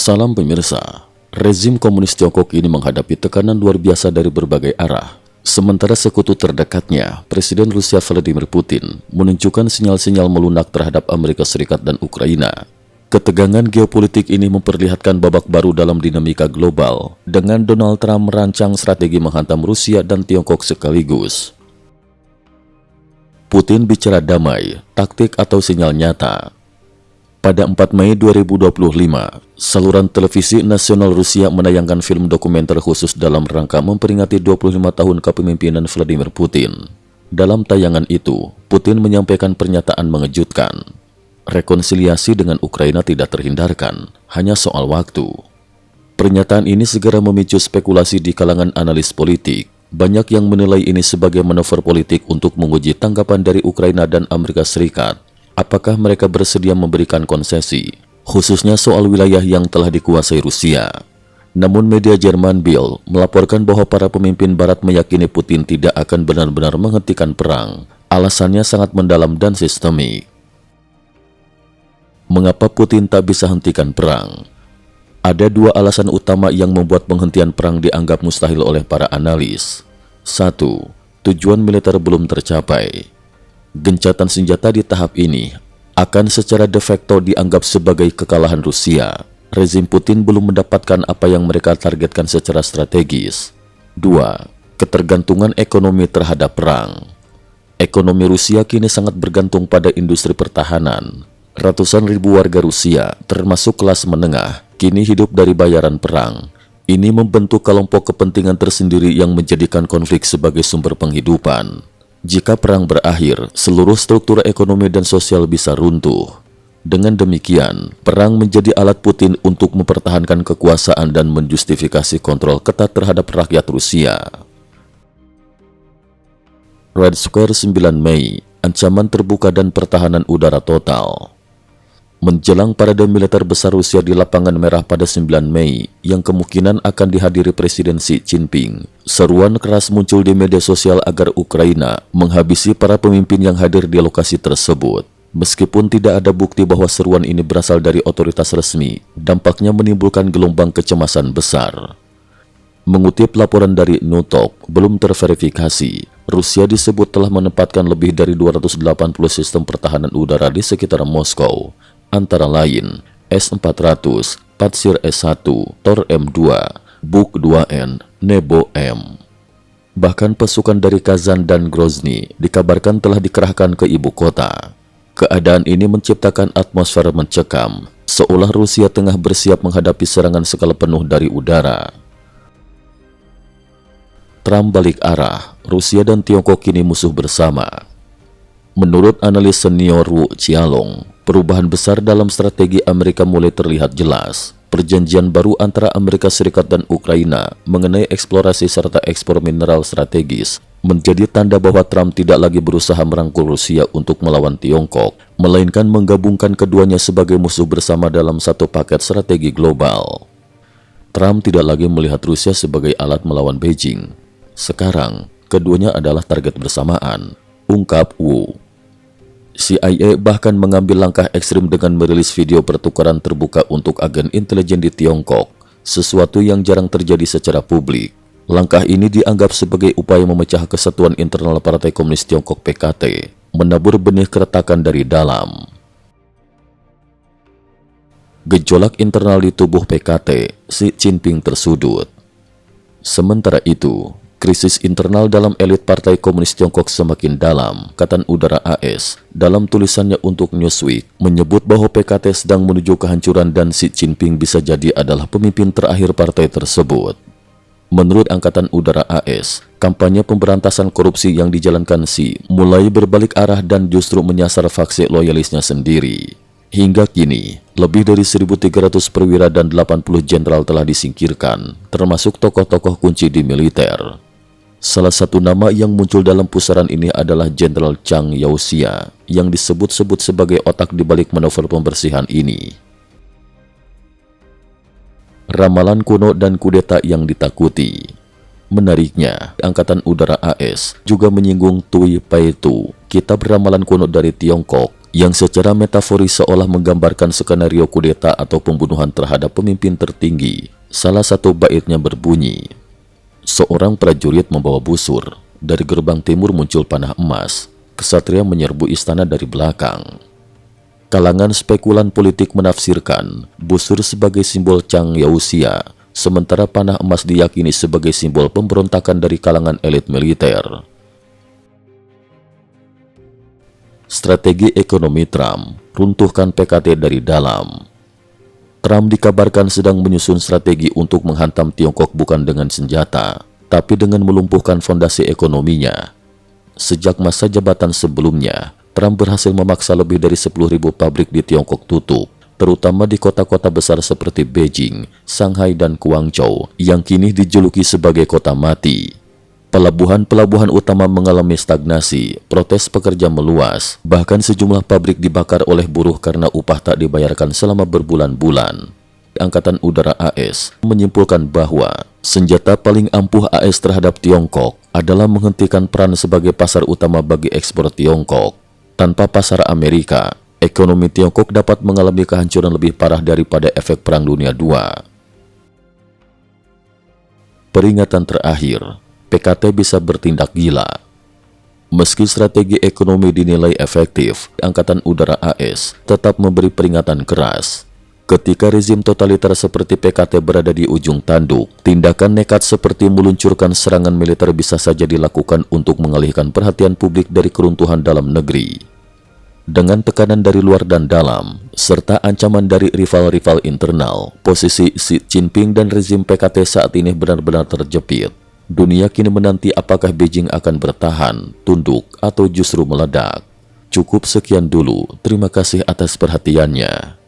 Salam pemirsa, rezim komunis Tiongkok ini menghadapi tekanan luar biasa dari berbagai arah. Sementara sekutu terdekatnya, Presiden Rusia Vladimir Putin, menunjukkan sinyal-sinyal melunak terhadap Amerika Serikat dan Ukraina. Ketegangan geopolitik ini memperlihatkan babak baru dalam dinamika global, dengan Donald Trump merancang strategi menghantam Rusia dan Tiongkok sekaligus. Putin bicara damai, taktik atau sinyal nyata. Pada 4 Mei 2025, saluran televisi nasional Rusia menayangkan film dokumenter khusus dalam rangka memperingati 25 tahun kepemimpinan Vladimir Putin. Dalam tayangan itu, Putin menyampaikan pernyataan mengejutkan. Rekonsiliasi dengan Ukraina tidak terhindarkan, hanya soal waktu. Pernyataan ini segera memicu spekulasi di kalangan analis politik. Banyak yang menilai ini sebagai manuver politik untuk menguji tanggapan dari Ukraina dan Amerika Serikat. Apakah mereka bersedia memberikan konsesi, khususnya soal wilayah yang telah dikuasai Rusia. Namun media Jerman Bild melaporkan bahwa para pemimpin Barat meyakini Putin tidak akan benar-benar menghentikan perang. Alasannya sangat mendalam dan sistemik. Mengapa Putin tak bisa hentikan perang? Ada dua alasan utama yang membuat penghentian perang dianggap mustahil oleh para analis. 1. Tujuan militer belum tercapai. Gencatan senjata di tahap ini akan secara de facto dianggap sebagai kekalahan Rusia. Rezim Putin belum mendapatkan apa yang mereka targetkan secara strategis. 2. Ketergantungan ekonomi terhadap perang. Ekonomi Rusia kini sangat bergantung pada industri pertahanan. Ratusan ribu warga Rusia, termasuk kelas menengah, kini hidup dari bayaran perang. Ini membentuk kelompok kepentingan tersendiri yang menjadikan konflik sebagai sumber penghidupan. Jika perang berakhir, seluruh struktur ekonomi dan sosial bisa runtuh. Dengan demikian, perang menjadi alat Putin untuk mempertahankan kekuasaan dan menjustifikasi kontrol ketat terhadap rakyat Rusia. Red Square 9 Mei, ancaman terbuka dan pertahanan udara total. Menjelang parade militer besar Rusia di Lapangan Merah pada 9 Mei, yang kemungkinan akan dihadiri Presiden Xi Jinping, seruan keras muncul di media sosial agar Ukraina menghabisi para pemimpin yang hadir di lokasi tersebut. Meskipun tidak ada bukti bahwa seruan ini berasal dari otoritas resmi, dampaknya menimbulkan gelombang kecemasan besar. Mengutip laporan dari Nutok, belum terverifikasi, Rusia disebut telah menempatkan lebih dari 280 sistem pertahanan udara di sekitar Moskow, antara lain S-400, Patsir S-1, Tor M2, Buk-2N, Nebo-M. Bahkan pasukan dari Kazan dan Grozny dikabarkan telah dikerahkan ke ibu kota. Keadaan ini menciptakan atmosfer mencekam, seolah Rusia tengah bersiap menghadapi serangan skala penuh dari udara. Trump balik arah, Rusia dan Tiongkok kini musuh bersama. Menurut analis senior Wu Qialong, perubahan besar dalam strategi Amerika mulai terlihat jelas. Perjanjian baru antara Amerika Serikat dan Ukraina mengenai eksplorasi serta ekspor mineral strategis menjadi tanda bahwa Trump tidak lagi berusaha merangkul Rusia untuk melawan Tiongkok, melainkan menggabungkan keduanya sebagai musuh bersama dalam satu paket strategi global. Trump tidak lagi melihat Rusia sebagai alat melawan Beijing. Sekarang, keduanya adalah target bersamaan, ungkap Wu. CIA bahkan mengambil langkah ekstrim dengan merilis video pertukaran terbuka untuk agen intelijen di Tiongkok, sesuatu yang jarang terjadi secara publik. Langkah ini dianggap sebagai upaya memecah kesatuan internal Partai Komunis Tiongkok PKT, menabur benih keretakan dari dalam. Gejolak internal di tubuh PKT, Xi Jinping tersudut. Sementara itu, krisis internal dalam elit Partai Komunis Tiongkok semakin dalam, kata Udara AS. Dalam tulisannya untuk Newsweek, menyebut bahwa PKT sedang menuju kehancuran dan Xi Jinping bisa jadi adalah pemimpin terakhir partai tersebut. Menurut Angkatan Udara AS, kampanye pemberantasan korupsi yang dijalankan Xi mulai berbalik arah dan justru menyasar faksi loyalisnya sendiri. Hingga kini, lebih dari 1.300 perwira dan 80 jenderal telah disingkirkan, termasuk tokoh-tokoh kunci di militer. Salah satu nama yang muncul dalam pusaran ini adalah Jenderal Zhang Yaoxia, yang disebut-sebut sebagai otak di balik manuver pembersihan ini. Ramalan kuno dan kudeta yang ditakuti. Menariknya, Angkatan Udara AS juga menyinggung Tui Paitu, kitab ramalan kuno dari Tiongkok, yang secara metaforis seolah menggambarkan skenario kudeta atau pembunuhan terhadap pemimpin tertinggi. Salah satu baitnya berbunyi, seorang prajurit membawa busur. Dari gerbang timur muncul panah emas. Kesatria menyerbu istana dari belakang. Kalangan spekulan politik menafsirkan busur sebagai simbol Chang Yaoxia, sementara panah emas diyakini sebagai simbol pemberontakan dari kalangan elit militer. Strategi ekonomi Trump, runtuhkan PKT dari dalam. Trump dikabarkan sedang menyusun strategi untuk menghantam Tiongkok bukan dengan senjata, tapi dengan melumpuhkan fondasi ekonominya. Sejak masa jabatan sebelumnya, Trump berhasil memaksa lebih dari 10.000 pabrik di Tiongkok tutup, terutama di kota-kota besar seperti Beijing, Shanghai, dan Guangzhou, yang kini dijuluki sebagai kota mati. Pelabuhan-pelabuhan utama mengalami stagnasi, protes pekerja meluas, bahkan sejumlah pabrik dibakar oleh buruh karena upah tak dibayarkan selama berbulan-bulan. Angkatan Udara AS menyimpulkan bahwa senjata paling ampuh AS terhadap Tiongkok adalah menghentikan peran sebagai pasar utama bagi ekspor Tiongkok. Tanpa pasar Amerika, ekonomi Tiongkok dapat mengalami kehancuran lebih parah daripada efek Perang Dunia II. Peringatan terakhir, PKT bisa bertindak gila. Meski strategi ekonomi dinilai efektif, Angkatan Udara AS tetap memberi peringatan keras. Ketika rezim totaliter seperti PKT berada di ujung tanduk, tindakan nekat seperti meluncurkan serangan militer bisa saja dilakukan untuk mengalihkan perhatian publik dari keruntuhan dalam negeri. Dengan tekanan dari luar dan dalam, serta ancaman dari rival-rival internal, posisi Xi Jinping dan rezim PKT saat ini benar-benar terjepit. Dunia kini menanti apakah Beijing akan bertahan, tunduk, atau justru meledak. Cukup sekian dulu, terima kasih atas perhatiannya.